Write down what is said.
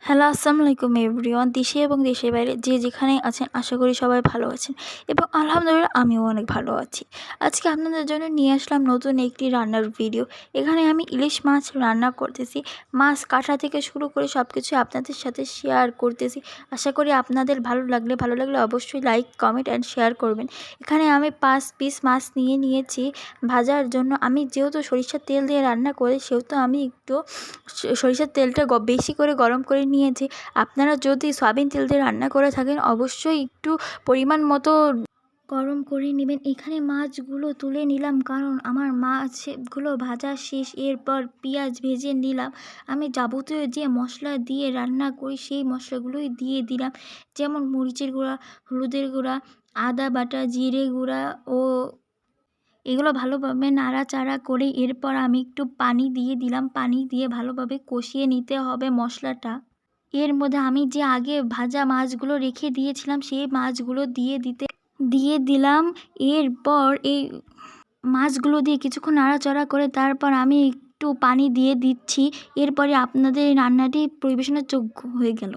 Hello, আসসালামু আলাইকুম everyone. দেশে এবং দেশের বাইরে যে যেখানেই আছেন আশা করি সবাই ভালো আছেন এবং আলহামদুলিল্লাহ আমিও অনেক ভালো আছি। আজকে আপনাদের জন্য নিয়ে আসলাম নতুন একটি রান্নার ভিডিও। এখানে আমি ইলিশ মাছ রান্না করতেছি। মাছ কাটা থেকে শুরু করে সব কিছুই আপনাদের সাথে শেয়ার করতেছি। আশা করি আপনাদের ভালো লাগলে অবশ্যই লাইক, কমেন্ট অ্যান্ড শেয়ার করবেন। এখানে আমি 5 পিস মাছ নিয়েছি ভাজার জন্য। আমি যেহেতু সরিষার তেল দিয়ে রান্না করি সেহেতু আমি একটু সরিষার তেলটা বেশি করে গরম করে নিয়েছি। আপনারা যদি সয়াবিন তেল দিয়ে রান্না করে থাকেন অবশ্যই একটু পরিমাণ মতো গরম করে নেবেন। এখানে মাছগুলো তুলে নিলাম কারণ আমার মাছগুলো ভাজা শেষ। এরপর পেঁয়াজ ভেজে নিলাম। আমি যাবতীয় যে মশলা দিয়ে রান্না করি সেই মশলাগুলোই দিয়ে দিলাম, যেমন মরিচের গুঁড়া, হলুদের গুঁড়া, আদা বাটা, জিরে গুঁড়া ও এগুলো ভালোভাবে নাড়াচাড়া করে এরপর আমি একটু পানি দিয়ে দিলাম। পানি দিয়ে ভালোভাবে কষিয়ে নিতে হবে মশলাটা। এর মধ্যে আমি যে আগে ভাজা মাছগুলো রেখে দিয়েছিলাম সেই মাছগুলো দিয়ে দিলাম। এরপর এই মাছগুলো দিয়ে কিছুক্ষণ নাড়াচাড়া করে তারপর আমি একটু পানি দিয়ে দিচ্ছি। এরপরে আপনাদের এই রান্নাটি পরিবেশনের যোগ্য হয়ে গেল।